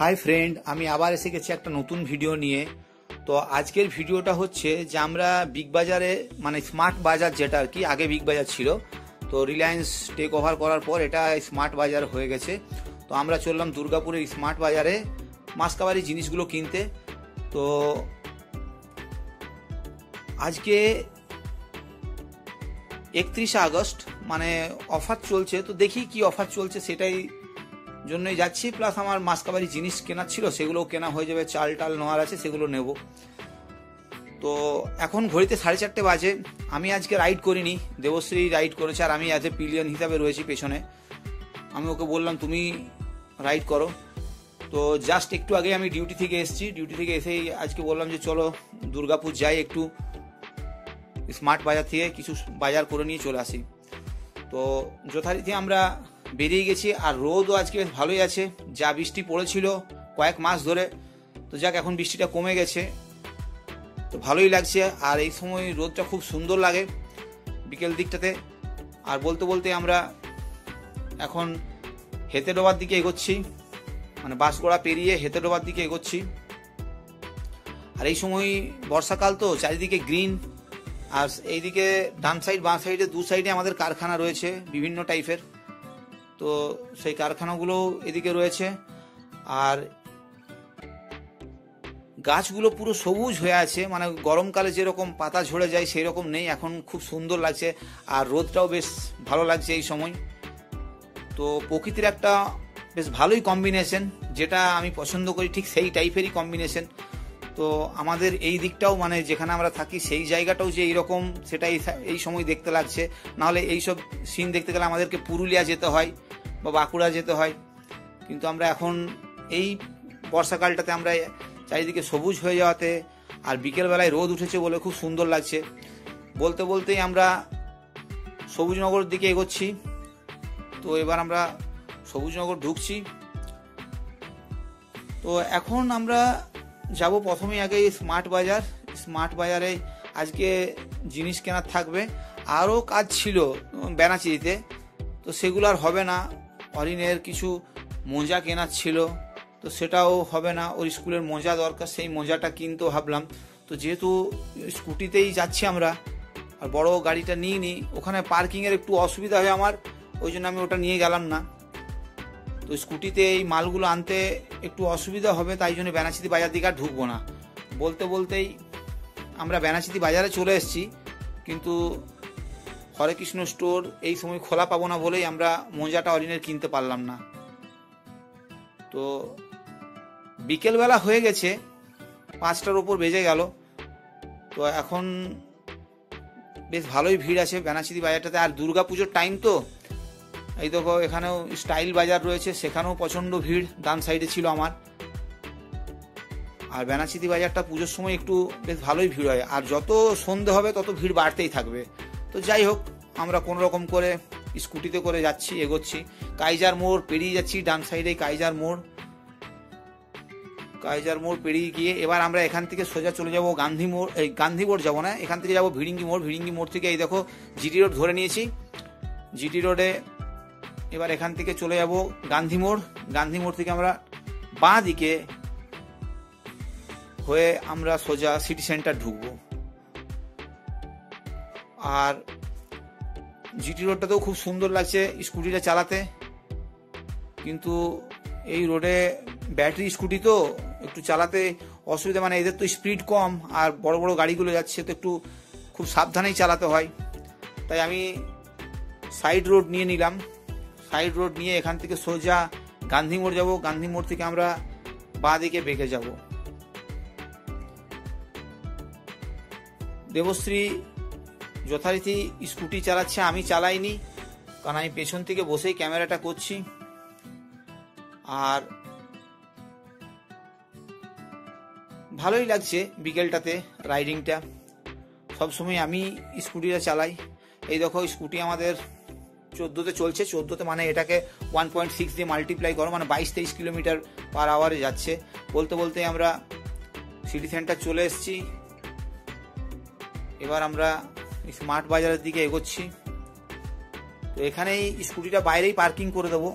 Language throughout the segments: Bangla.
হাই ফ্রেন্ড, আমি আবার এসে গেছি একটা নতুন ভিডিও নিয়ে। তো আজকের ভিডিওটা হচ্ছে যে আমরা বিগ বাজারে মানে স্মার্ট বাজার, যেটা আর কি আগে বিগ বাজার ছিল, তো রিলায়েন্স টেক ওভার করার পর এটা স্মার্ট বাজার হয়ে গেছে। তো আমরা চললাম দুর্গাপুরের স্মার্ট বাজারে মাসকাবারি জিনিসগুলো কিনতে। তো আজকে 31শে আগস্ট, মানে অফার চলছে, তো দেখি কি অফার চলছে সেটাই জন্যই যাচ্ছি। প্লাস আমার মাসকাবারি জিনিস কেনার ছিল, সেগুলোও কেনা হয়ে যাবে। চাল টাল নেওয়ার আছে, সেগুলো নেব। তো এখন ঘড়িতে 4:30 বাজে। আমি আজকে রাইড করিনি, দেবশ্রী রাইড করেছে, আর আমি অ্যাজ এ পিলিয়ন হিসাবে রয়েছি পেছনে। আমি ওকে বললাম তুমি রাইড করো। তো জাস্ট একটু আগে আমি ডিউটি থেকে এসেছি। ডিউটি থেকে এসেই আজকে বললাম যে চলো দুর্গাপুর যাই, একটু স্মার্ট বাজার থেকে কিছু বাজার করে নিয়ে চলে আসি। তো যথারীতি আমরা বেরিয়ে গেছি। আর রোদও আজকে বেশ ভালোই আছে, যা বৃষ্টি পড়েছিল কয়েক মাস ধরে, তো যাক এখন বৃষ্টিটা কমে গেছে, তো ভালোই লাগছে। আর এই সময় রোদটা খুব সুন্দর লাগে বিকেল দিকটাতে। আর বলতে বলতে আমরা এখন হেতেডোবার দিকে এগোচ্ছি, মানে বাসগোড়া পেরিয়ে হেতেডোবার দিকে এগোচ্ছি। আর এই সময় বর্ষাকাল, তো চারিদিকে গ্রিন। আর এইদিকে ডান সাইড বাঁ সাইডে দু সাইডে আমাদের কারখানা রয়েছে বিভিন্ন টাইপের, তো সেই কারখানাগুলো এদিকে রয়েছে। আর গাছগুলো পুরো সবুজ হয়ে আছে, মানে গরমকালে যেরকম পাতা ঝরে যায় সেই রকম নেই, এখন খুব সুন্দর লাগছে। আর রোদটাও বেশ ভালো লাগছে এই সময়। তো প্রকৃতির একটা বেশ ভালোই কম্বিনেশন, যেটা আমি পছন্দ করি, ঠিক সেই টাইপেরই কম্বিনেশন। তো আমাদের এই দিকটাও, মানে যেখানে আমরা থাকি সেই জায়গাটাও যে এইরকম, সেটাই এই সময় দেখতে লাগছে। নাহলে এইসব সিন দেখতে গেলে আমাদেরকে পুরুলিয়া যেতে হয় বা বাঁকুড়া যেতে হয়। কিন্তু আমরা এখন এই বর্ষাকালটাতে আমরা চারিদিকে সবুজ হয়ে যাওয়াতে, আর বিকেলবেলায় রোদ উঠেছে বলে খুব সুন্দর লাগছে। বলতে বলতেই আমরা সবুজনগরের দিকে এগোচ্ছি। তো এবার আমরা সবুজনগর ঢুকছি। তো এখন আমরা যাব প্রথমেই আগে স্মার্ট বাজার। স্মার্ট বাজারে আজকে জিনিস কেনার থাকবে, আরও কাজ ছিল বেনাচিতে, তো সেগুলো আর হবে না। অরিনের কিছু মোজা কেনার ছিল, তো সেটাও হবে না। ওর স্কুলের মোজা দরকার, সেই মোজাটা কিনতেও ভাবলাম। তো যেহেতু স্কুটিতেই যাচ্ছি আমরা, আর বড় গাড়িটা নিয়ে নিই, ওখানে পার্কিংয়ের একটু অসুবিধা হয় আমার, ওই জন্য আমি ওটা নিয়ে গেলাম না। তো স্কুটিতে এই মালগুলো আনতে একটু অসুবিধা হবে, তাই জন্য বেনাচিতি বাজার দিকে আর ঢুকবো না। বলতে বলতেই আমরা বেনাচিতি বাজারে চলে এসেছি, কিন্তু হরে কৃষ্ণ স্টোর এই সময় খোলা পাবো না বলেই আমরা মোজাটা অরিনের কিনতে পারলাম না। তো বিকেলবেলা হয়ে গেছে, 5টার ওপর বেজে গেল। তো এখন বেশ ভালোই ভিড় আছে বেনাচিতি বাজারটাতে। আর দুর্গা পুজোর টাইম, তো এই দেখো এখানেও স্টাইল বাজার রয়েছে, সেখানেও প্রচণ্ড ভিড় ডান সাইডে ছিল আমার। আর বেনাচিতি বাজারটা পুজোর সময় একটু বেশ ভালোই ভিড় হয়, আর যত সন্ধে হবে তত ভিড় বাড়তেই থাকবে। তো যাই হোক, আমরা কোনো রকম করে স্কুটিতে করে যাচ্ছি, এগোচ্ছি। কাইজার মোড় পেরিয়ে যাচ্ছি, ডান সাইডে কাইজার মোড়। কাইজার মোড় পেরিয়ে গিয়ে এবার আমরা এখান থেকে সোজা চলে যাব গান্ধী মোড়। এই গান্ধী মোড় যাবো না, এখান থেকে যাবো ভিড়িঙ্গি মোড়। ভিড়িঙ্গি মোড় থেকে এই দেখো জিটি রোড ধরে নিয়েছি। জিটি রোডে এবার এখান থেকে চলে যাব গান্ধী মোড়। গান্ধী মোড় থেকে আমরা বাঁ দিকে হয়ে আমরা সোজা সিটি সেন্টার ঢুকবো। আর জিটি রোডটাতেও খুব সুন্দর লাগছে স্কুটিটা চালাতে, কিন্তু এই রোডে ব্যাটারি স্কুটি তো একটু চালাতে অসুবিধা, মানে এদের তো স্পিড কম, আর বড় বড় গাড়িগুলো যাচ্ছে, তো একটু খুব সাবধানেই চালাতে হয়। তাই আমি সাইড রোড নিয়ে নিলাম। সাইড রোড নিয়ে এখান থেকে সোজা গান্ধী মোড় যাবো। গান্ধী মোড় থেকে আমরা বাঁ দিকে বেঁকে যাব। দেবশ্রী যথারীতি স্কুটি চালাচ্ছে, আমি চালাইনি, কারণ আমি পেছন থেকে বসেই ক্যামেরাটা করছি। আর ভালোই লাগছে বিকেলটাতে রাইডিংটা। সবসময় আমি স্কুটিটা চালাই। এই দেখো স্কুটি আমাদের 14তে চলছে। 14তে মানে এটাকে 1.6 দিয়ে মাল্টিপ্লাই করো, মানে 22-23 কিলোমিটার পার আওয়ারে যাচ্ছে। বলতে বলতে আমরা সিটি সেন্টার চলে এসেছি। এবার আমরা স্মার্ট বাজারের দিকে এগোচ্ছি। তো এখানেই স্কুটিটা বাইরেই পার্কিং করে দেবো,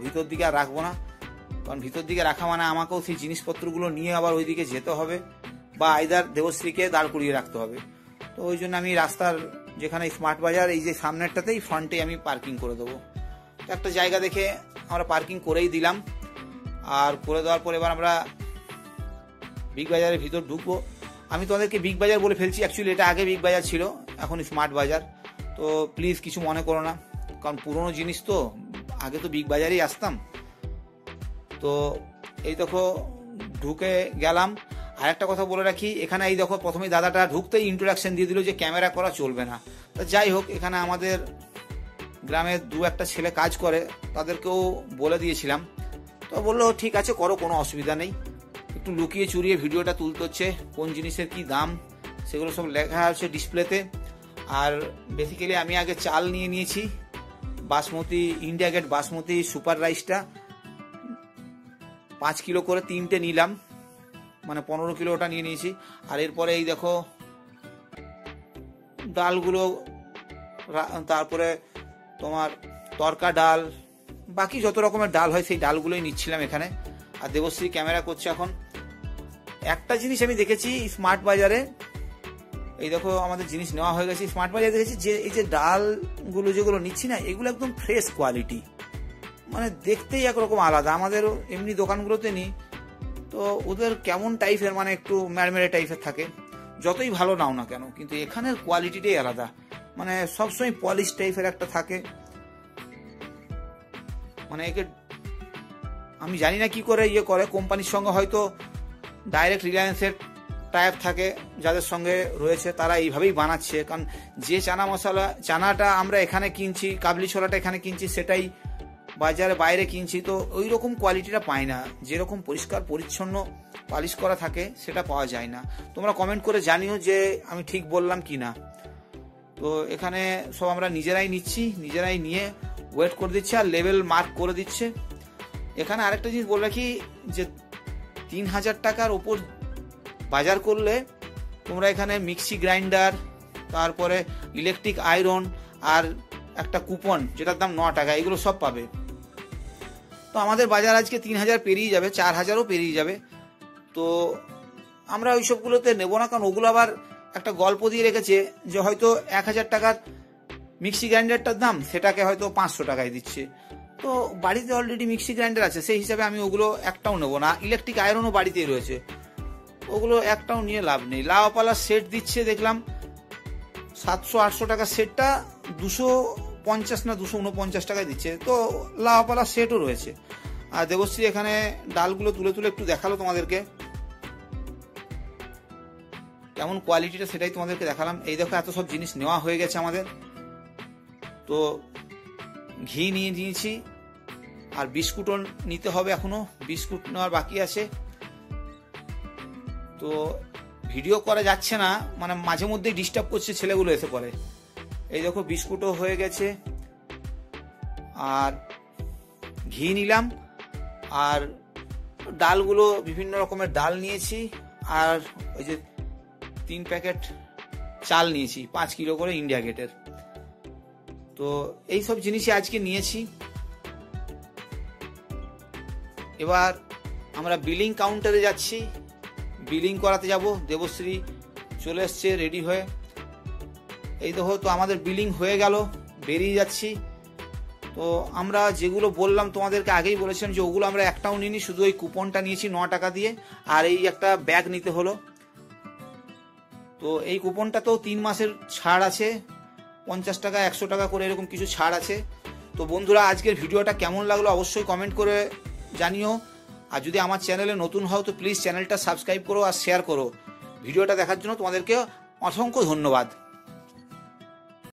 ভিতর দিকে আর রাখবো না। কারণ ভিতর দিকে রাখা মানে আমাকেও সেই জিনিসপত্রগুলো নিয়ে আবার ওইদিকে যেতে হবে, বা আইদার দেবশ্রীকে দাঁড় করিয়ে রাখতে হবে। তো ওই জন্য আমি রাস্তার যেখানে স্মার্ট বাজার এই যে সামনেরটাতেই ফ্রন্টে আমি পার্কিং করে দেবো। একটা জায়গা দেখে আমরা পার্কিং করেই দিলাম। আর করে দেওয়ার পর এবার আমরা বিগ বাজারের ভিতর ঢুকবো। আমি তোমাদেরকে বিগ বাজার বলে ফেলছি, অ্যাকচুয়ালি এটা আগে বিগ বাজার ছিল, এখন স্মার্ট বাজার। তো প্লিজ কিছু মনে করো না, কারণ পুরনো জিনিস তো, আগে তো বিগ বাজারেই আসতাম। তো এই দেখো ঢুকে গেলাম। আর একটা কথা বলে রাখি, এখানে এই দেখো প্রথমে দাদাটা ঢুকতেই ইন্ট্রোডাকশন দিয়ে দিল যে ক্যামেরা করা চলবে না। তা যাই হোক, এখানে আমাদের গ্রামের দু একটা ছেলে কাজ করে, তাদেরকেও বলে দিয়েছিলাম। তো বললো ঠিক আছে করো, কোনো অসুবিধা নেই। একটু লুকিয়ে চুরিয়ে ভিডিওটা তুলতে হচ্ছে, কোন জিনিসের কি দাম সেগুলো সব লেখা আছে ডিসপ্লেতে। আর বেসিক্যালি আমি আগে চাল নিয়ে নিয়েছি basmati, India Gate basmati super রাইসটা 5 কিলো করে 3টে নিলাম, মানে 15 কিলো ওটা নিয়ে নিয়েছি। আর এরপরে এই দেখো ডালগুলো, তারপরে তোমার তরকা ডাল, বাকি যত রকমের ডাল হয় সেই ডালগুলোই নিচ্ছিলাম এখানে। আর দেবশ্রী ক্যামেরা করছে এখন। একটা জিনিস আমি দেখেছি স্মার্ট বাজারে, এই দেখো আমাদের জিনিস নেওয়া হয়ে গেছে স্মার্ট বাজারে, দেখেছি যে এই যে ডালগুলো যেগুলো নিচ্ছি না, এগুলো একদম ফ্রেশ কোয়ালিটি, মানে দেখতেই একরকম আলাদা। আমাদের এমনি দোকানগুলোতে নিই তো ওদের কেমন টাইপের, মানে একটু ম্যাড়মেড়ে টাইপের থাকে, যতই ভালো নাও না কেন, কিন্তু এখানের কোয়ালিটিটাই আলাদা, মানে সবসময় পলিশ টাইপের একটা থাকে। মানে একে আমি জানি না কি করে ইয়ে করে, কোম্পানির সঙ্গে হয়তো ডাইরেক্ট রিলায়েন্সের টাইপ থাকে, যাদের সঙ্গে রয়েছে তারা এইভাবেই বানাচ্ছে। কারণ যে চানা মশলা, চানাটা আমরা এখানে কিনছি, কাবলি ছোলাটা এখানে কিনছি, সেটাই বাজারে বাইরে কিনছি, তো ওই রকম কোয়ালিটিটা পাই না। যেরকম পরিষ্কার পরিচ্ছন্ন পালিশ করা থাকে সেটা পাওয়া যায় না। তোমরা কমেন্ট করে জানিও যে আমি ঠিক বললাম কি না। তো এখানে সব আমরা নিজেরাই নিচ্ছি, নিজেরাই নিয়ে ওয়েট করে দিচ্ছে আর লেভেল মার্ক করে দিচ্ছে। এখানে আরেকটা জিনিস বলে রাখি যে 3000 টাকার ওপর বাজার করলে তোমরা এখানে মিক্সি গ্রাইন্ডার, তারপরে ইলেকট্রিক আয়রন আর একটা কুপন যেটার দাম 9 টাকা, এগুলো সব পাবে। তো আমাদের বাজার আজকে 3000 পেরিয়ে যাবে, 4000ও পেরিয়ে যাবে। তো আমরা ওই সবগুলোতে নেবো না, কারণ ওগুলো আবার একটা গল্প দিয়ে রেখেছে যে হয়তো 1000 টাকার মিক্সি গ্রাইন্ডারটার দাম, সেটাকে হয়তো 500 টাকায় দিচ্ছে। তো বাড়িতে অলরেডি মিক্সি গ্রাইন্ডার আছে, সেই হিসাবে আমি ওগুলো একটাও নেবো না। ইলেকট্রিক আয়রনও বাড়িতেই রয়েছে, ওগুলো একটাও নিয়ে লাভ নেই। লাওয়াপালা সেট দিচ্ছে দেখলাম 700-800 টাকার সেটটা 250 না 249 টাকায় দিচ্ছে। তো লাওয়াপালা সেটও রয়েছে। আর দেবশ্রী এখানে ডালগুলো তুলে তুলে একটু দেখালো তোমাদেরকে, কেমন কোয়ালিটিটা সেটাই তোমাদেরকে দেখালাম। এই দেখো এত সব জিনিস নেওয়া হয়ে গেছে আমাদের। তো ঘি নিয়ে নিয়েছি, আর বিস্কুটও নিতে হবে, এখনো বিস্কুট নেওয়ার বাকি আছে। তো ভিডিও করা যাচ্ছে না, মানে মাঝে মধ্যেই ডিস্টার্ব করছে ছেলেগুলো এসে পড়ে। এই দেখো বিস্কুটও হয়ে গেছে, আর ঘি নিলাম, আর ডালগুলো বিভিন্ন রকমের ডাল নিয়েছি, আর ওই যে 3 প্যাকেট চাল নিয়েছি 5 কিলো করে ইন্ডিয়া গেটের। তো এই সব জিনিসই আজকে নিয়েছি। এবার আমরা বিলিং কাউন্টারে যাচ্ছি, বিলিং করাতে যাব। দেবশ্রী চলে এসছে রেডি হয়ে। এই দেখো, তো আমাদের বিলিং হয়ে গেল, বেরিয়ে যাচ্ছি। তো আমরা যেগুলো বললাম তোমাদেরকে আগেই বলেছিলাম যে ওগুলো আমরা একটাও নিইনি, শুধু ওই কুপনটা নিয়েছি 9 টাকা দিয়ে, আর এই একটা ব্যাগ নিতে হলো। তো এই কুপনটাতেও 3 মাসের ছাড় আছে, 50 টাকা 100 টাকা করে এরকম কিছু ছাড় আছে। তো বন্ধুরা, আজকের ভিডিওটা কেমন লাগলো অবশ্যই কমেন্ট করে জানিও। আর যদি আমার চ্যানেলে নতুন হও তো প্লিজ চ্যানেলটা সাবস্ক্রাইব করো আর শেয়ার করো। ভিডিওটা দেখার জন্য তোমাদেরকে অসংখ্য ধন্যবাদ।